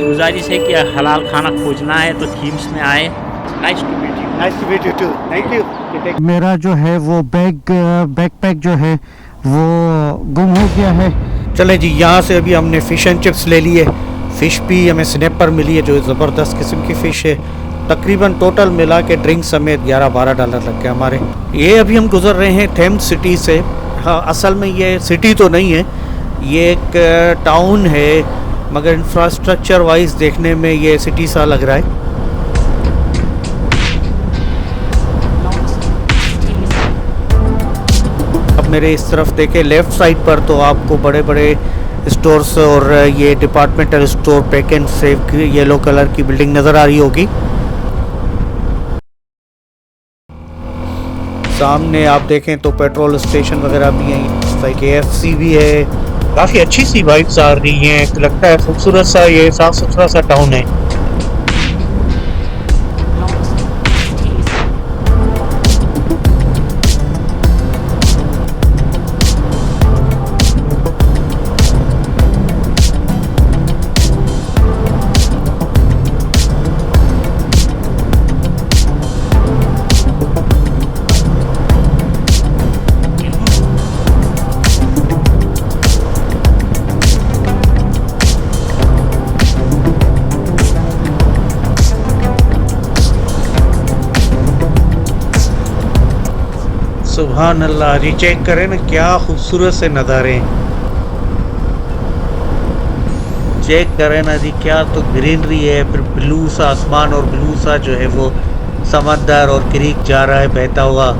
गुजारिश है कि हलाल खाना खोजना है तो थीम्स में आए। Nice to meet you. Nice to meet you too, thank you. मेरा जो है वो बैकपैक जो है वो गुम हो गया है। चले जी, यहाँ से अभी हमने फ़िश एंड चिप्स ले लिए। फ़िश भी हमें स्नैपर मिली है जो ज़बरदस्त किस्म की फ़िश है। तकरीबन टोटल मिला के ड्रिंक समेत $11-12 लग गए हमारे। ये अभी हम गुज़र रहे हैं थेम्स सिटी से। हाँ, असल में ये सिटी तो नहीं है, ये एक टाउन है, मगर इंफ्रास्ट्रक्चर वाइज देखने में ये सिटी सा लग रहा है। अब मेरे इस तरफ देखें लेफ़्ट साइड पर तो आपको बड़े बड़े स्टोर्स और ये departmental store pack and save yellow colour की बिल्डिंग नज़र आ रही होगी। सामने आप देखें तो पेट्रोल स्टेशन वगैरह भी हैं, KFC भी है। काफ़ी अच्छी सी वाइब्स आ रही हैं, लगता है खूबसूरत सा ये साफ़ सुथरा सा टाउन है। सुभान अल्लाह जी, चेक करें ना क्या खूबसूरत से नज़ारे हैं। चेक करें ना जी, क्या तो ग्रीनरी है, फिर ब्लू सा आसमान और ब्लू सा जो है वो समंदर और क्रीक जा रहा है बहता हुआ।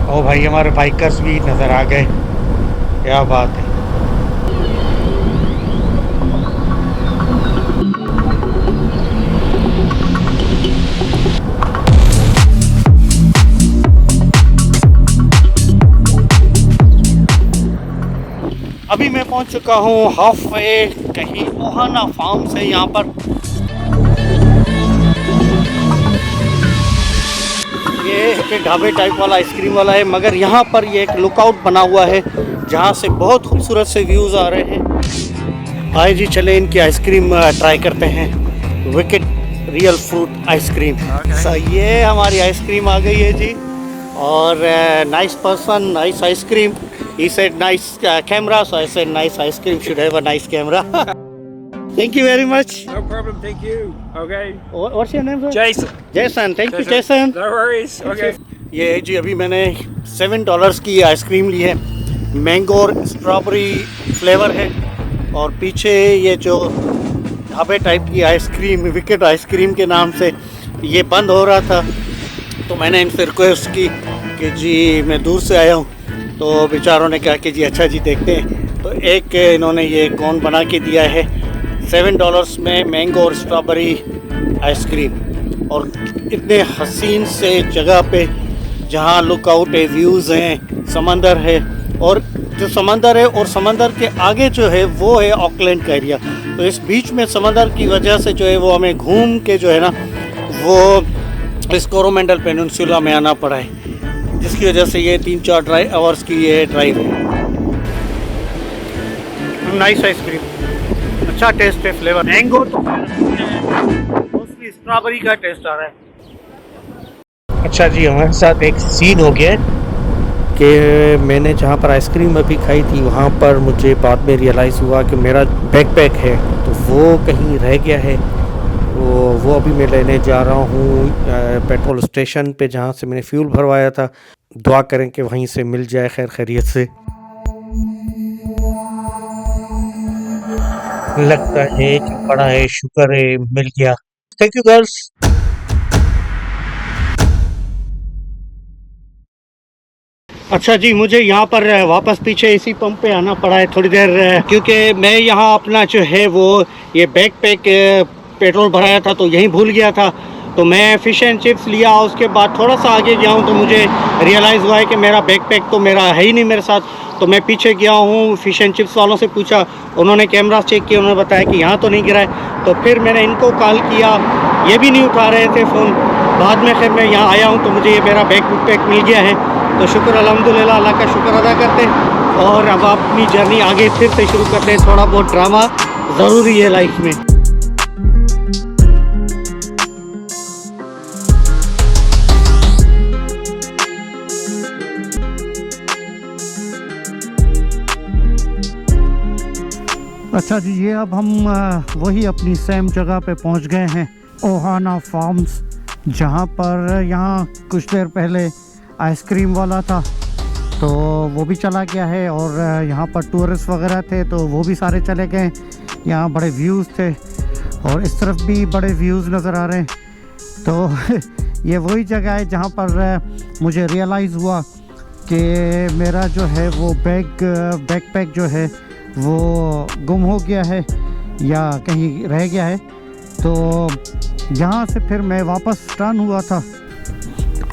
ओ भाई, हमारे बाइकर्स भी नज़र आ गए, क्या बात है। अभी मैं पहुंच चुका हूँ हाफ वे कहीं ओहाना फार्म से। यहाँ पर ये एक ढाबे टाइप वाला आइसक्रीम वाला है, मगर यहाँ पर ये एक लुकआउट बना हुआ है जहाँ से बहुत खूबसूरत से व्यूज़ आ रहे हैं। आए जी, चले इनकी आइसक्रीम ट्राई करते हैं। Wicket real fruit ice cream. ये हमारी आइसक्रीम आ गई है जी, और nice person, nice ice cream. He said nice camera, so I said nice ice cream should have a nice camera. Thank you very much. No problem, thank you. Okay. What's your name, sir? Jason. Jason, thank you, Jason. No worries. Okay. ये जी अभी मैंने $7 की ice cream ली है, mango और strawberry flavour है, और पीछे ये जो ढाबे टाइप की आइसक्रीम विकेट आइसक्रीम के नाम से ये बंद हो रहा था, तो मैंने इनसे रिक्वेस्ट की कि जी मैं दूर से आया हूँ, तो बेचारों ने कहा कि जी अच्छा जी देखते हैं। तो एक इन्होंने ये कौन बना के दिया है $7 में मैंगो और स्ट्रॉबेरी आइसक्रीम, और इतने हसीन से जगह पे जहाँ लुकआउट है, व्यूज़ हैं, समंदर है, और जो समंदर है और समंदर के आगे जो है वो है ऑकलैंड का एरिया। तो इस बीच में समंदर की वजह से जो है वो हमें घूम के जो है ना वो इस कोरोमंडल पेनिनसुला में आना पड़ा है, जिसकी वजह से ये 3-4 आवर्स की ये ड्राइव है। नाइस आइसक्रीम, अच्छा टेस्ट है, फ्लेवर मैंगो तो मोस्टली स्ट्रॉबेरी का टेस्ट आ रहा है। अच्छा जी, हमारे साथ एक सीन हो गया कि मैंने जहाँ पर आइसक्रीम अभी खाई थी वहाँ पर मुझे बाद में रियलाइज़ हुआ कि मेरा बैकपैक है तो वो कहीं रह गया है। वो अभी मैं लेने जा रहा हूँ पेट्रोल स्टेशन पे जहाँ से मैंने फ्यूल भरवाया था। दुआ करें कि वहीं से मिल जाए खैर खैरियत से। लगता है कि बड़ा है, शुक्र है मिल गया। Thank you girls. अच्छा जी, मुझे यहाँ पर वापस पीछे इसी पंप पे आना पड़ा है थोड़ी देर, क्योंकि मैं यहाँ अपना जो है वो ये बैकपैक पेट्रोल भराया था तो यहीं भूल गया था। तो मैं फ़िश एंड चिप्स लिया। उसके बाद थोड़ा सा आगे गया हूँ तो मुझे रियलाइज़ हुआ है कि मेरा बैकपैक तो मेरा है ही नहीं मेरे साथ। तो मैं पीछे गया हूँ, फ़िश एंड चिप्स वालों से पूछा, उन्होंने कैमरा चेक किया, उन्होंने बताया कि यहाँ तो नहीं गिरा है। तो फिर मैंने इनको कॉल किया, ये भी नहीं उठा रहे थे फ़ोन। बाद में खैर मैं यहाँ आया हूँ तो मुझे ये मेरा बैकपैक मिल गया है। तो शुक्र अल्हम्दुलिल्लाह, अल्लाह का शुक्र अदा करते हैं और अब अपनी जर्नी आगे फिर से शुरू करते हैं। थोड़ा बहुत ड्रामा ज़रूरी है लाइफ में। अच्छा जी, ये अब हम वही अपनी सेम जगह पे पहुंच गए हैं, ओहाना फार्म्स, जहां पर यहाँ कुछ देर पहले आइसक्रीम वाला था तो वो भी चला गया है और यहाँ पर टूरिस्ट वगैरह थे तो वो भी सारे चले गए। यहाँ बड़े व्यूज़ थे और इस तरफ भी बड़े व्यूज़ नज़र आ रहे हैं। तो ये वही जगह है जहाँ पर मुझे रियलाइज़ हुआ कि मेरा जो है वो बैकपैक जो है वो गुम हो गया है या कहीं रह गया है। तो यहाँ से फिर मैं वापस टर्न हुआ था।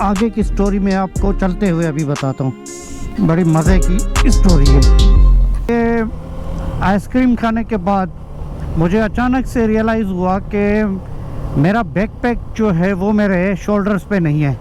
आगे की स्टोरी में आपको चलते हुए अभी बताता हूँ, बड़ी मज़े की स्टोरी है। ये आइसक्रीम खाने के बाद मुझे अचानक से रियलाइज़ हुआ कि मेरा बैकपैक जो है वो मेरे शोल्डर्स पे नहीं है।